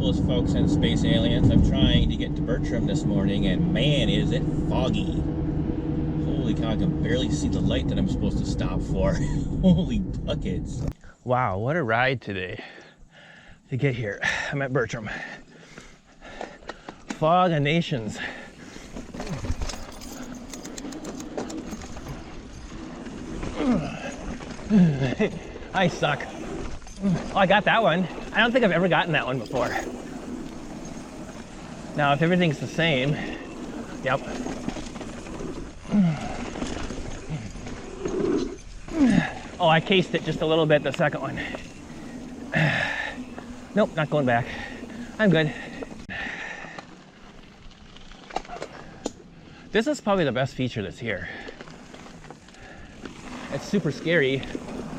Travels, folks and space aliens. I'm trying to get to Bertram this morning, and man, is it foggy. Holy cow, I can barely see the light that I'm supposed to stop for. Holy buckets. Wow, what a ride today to get here. I'm at Bertram. Fog of Nations. I suck. Oh, I got that one. I don't think I've ever gotten that one before. Now, if everything's the same, yep. Oh, I cased it just a little bit, the second one. Nope, not going back. I'm good. This is probably the best feature that's here. It's super scary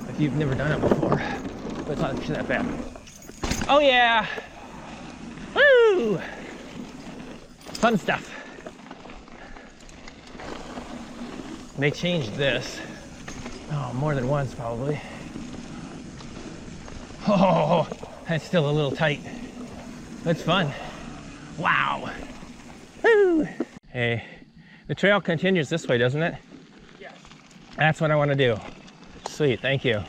if you've never done it before, but it's not actually that bad. Oh yeah! Woo! Fun stuff. They changed this. Oh, more than once probably. Oh, that's still a little tight. It's fun. Wow. Woo! Hey, the trail continues this way, doesn't it? Yes. That's what I want to do. Sweet, thank you.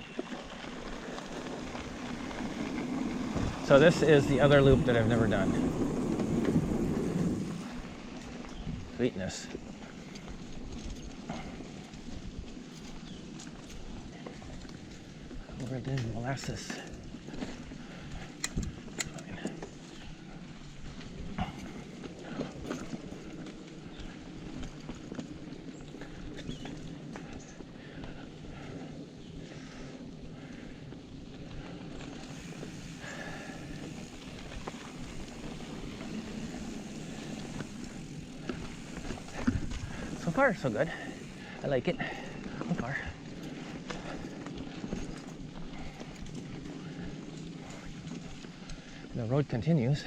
So this is the other loop that I've never done. Sweetness. Over the molasses. So far, so good. I like it. So far. The road continues.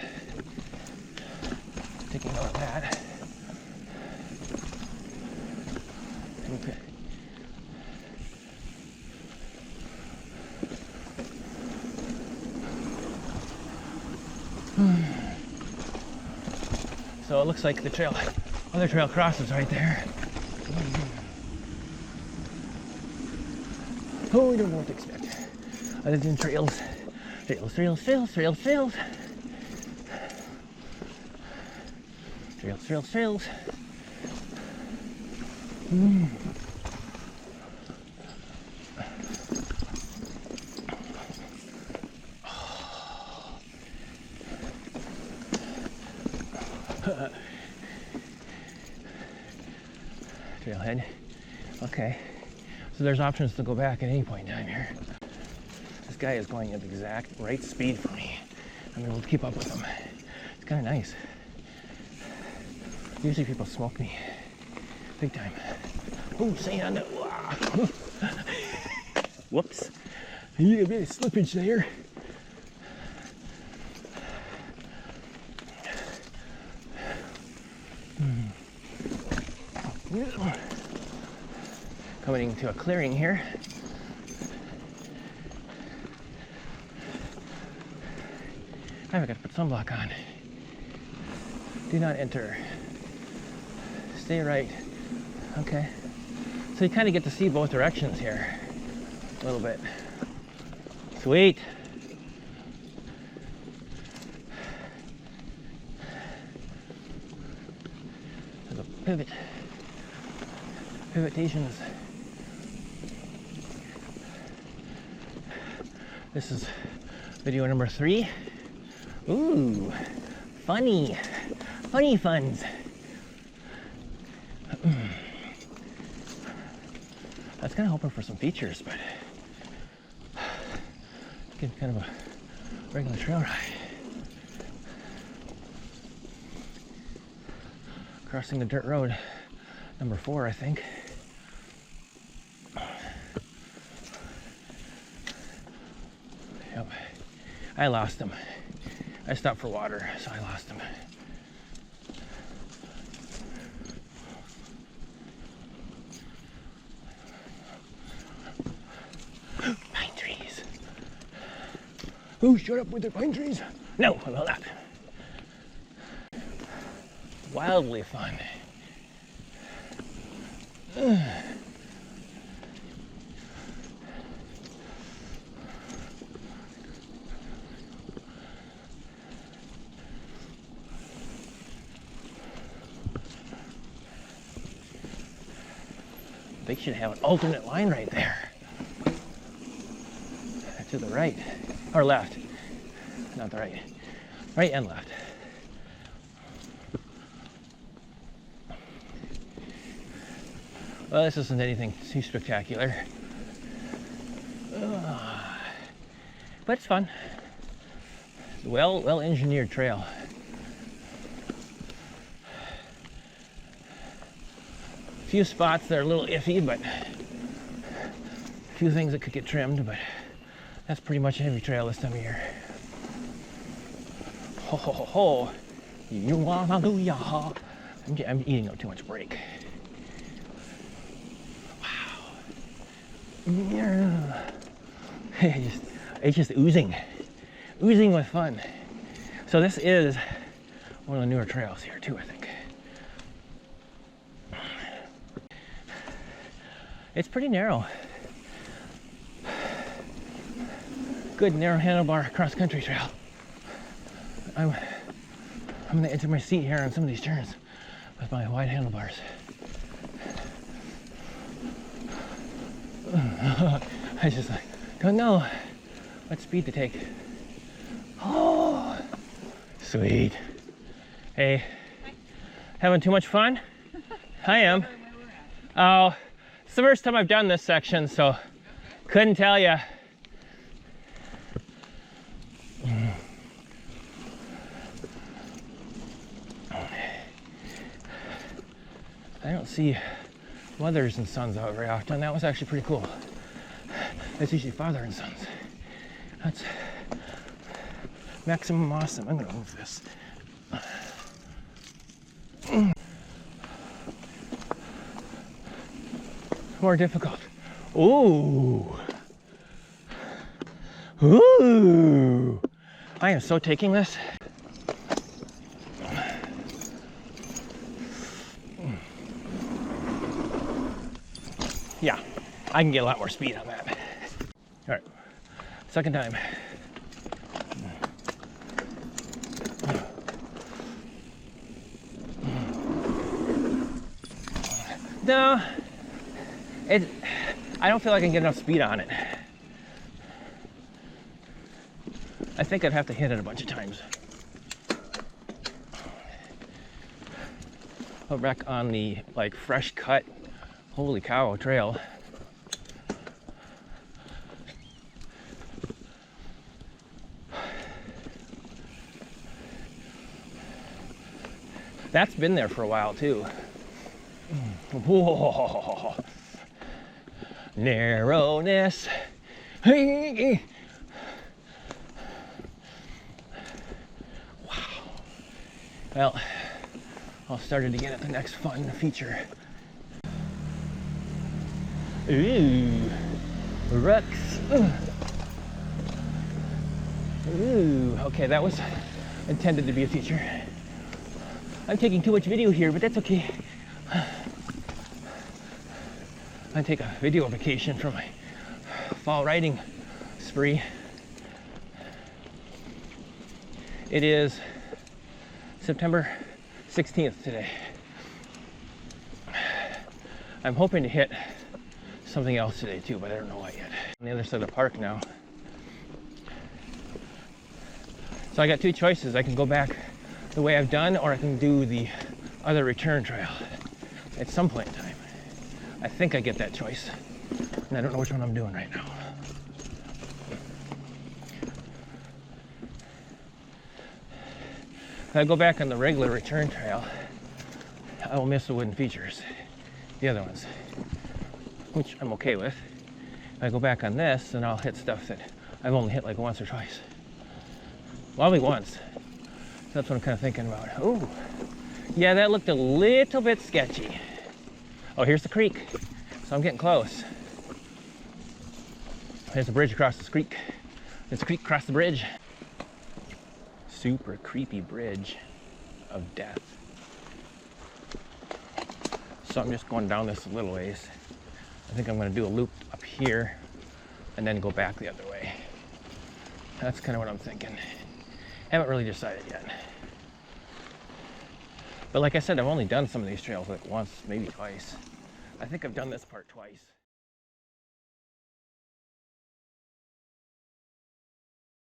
Taking note of that. Okay. So it looks like the trail, other trail crosses right there. Oh, we don't know what to expect. Other than trails. Trails, trails, trails, trails, trails. Trails, trails, trails. Trailhead. Okay. So there's options to go back at any point in time here. This guy is going at the exact right speed for me. I'm able to keep up with him. It's kind of nice. Usually people smoke me. Big time. Oh, sand. Whoops. I need a bit of slippage there. Coming to a clearing here. I've got to put sunblock on. Do not enter. Stay right. Okay. So you kind of get to see both directions here a little bit. Sweet. There's a pivot. Pivotations. This is video number 3. Ooh, funny. Funny funs. I was kind of hoping for some features, but getting kind of a regular trail ride. Crossing the dirt road, number 4, I think. Yep, I lost him. I stopped for water, so I lost him. Pine trees. Oh, shut up with the pine trees. No, I will not. Wildly fun. They should have an alternate line right there. To the right, or left, not the right, right and left. Well, this isn't anything too spectacular, but it's fun. It's a well engineered trail. A few spots that are a little iffy, but a few things that could get trimmed, but that's pretty much a heavy trail this time of year. Ho ho ho ho! You wanna do ya? I'm eating up too much break. Wow! Yeah. It's just oozing with fun. So this is one of the newer trails here too, I think. It's pretty narrow. Good narrow handlebar cross-country trail. I'm gonna enter my seat here on some of these turns with my wide handlebars. I just like don't know what speed to take. Oh, sweet. Hey, hi. Having too much fun? I am. Oh, it's the first time I've done this section, so couldn't tell you. I don't see mothers and sons out very often. That was actually pretty cool. That's usually father and sons. That's maximum awesome. I'm gonna move this. More difficult. Ooh. Ooh. I am so taking this. Yeah, I can get a lot more speed on that. All right, second time. No, I don't feel like I can get enough speed on it. I think I'd have to hit it a bunch of times. I'll back on the like fresh cut, holy cow trail. That's been there for a while too. Whoa. Narrowness. Wow. Well, I'll start it again at the next fun feature. Ooh, rocks. Ooh, okay, that was intended to be a feature. I'm taking too much video here, but that's okay. I take a video vacation from my fall riding spree. It is September 16th today. I'm hoping to hit something else today too, but I don't know what yet. On the other side of the park now. So I got two choices. I can go back the way I've done, or I can do the other return trail at some point in time. I think I get that choice, and I don't know which one I'm doing right now. If I go back on the regular return trail, I will miss the wooden features, the other ones, which I'm okay with. If I go back on this, then I'll hit stuff that I've only hit like once or twice. Well, only once. So that's what I'm kind of thinking about. Oh, yeah, that looked a little bit sketchy. Oh, here's the creek, so I'm getting close. There's a bridge across this creek. There's a creek across the bridge. super creepy bridge of death. So I'm just going down this a little ways. I think I'm going to do a loop up here and then go back the other way. That's kind of what I'm thinking. Haven't really decided yet. But like I said, I've only done some of these trails like once, maybe twice. I think I've done this part twice.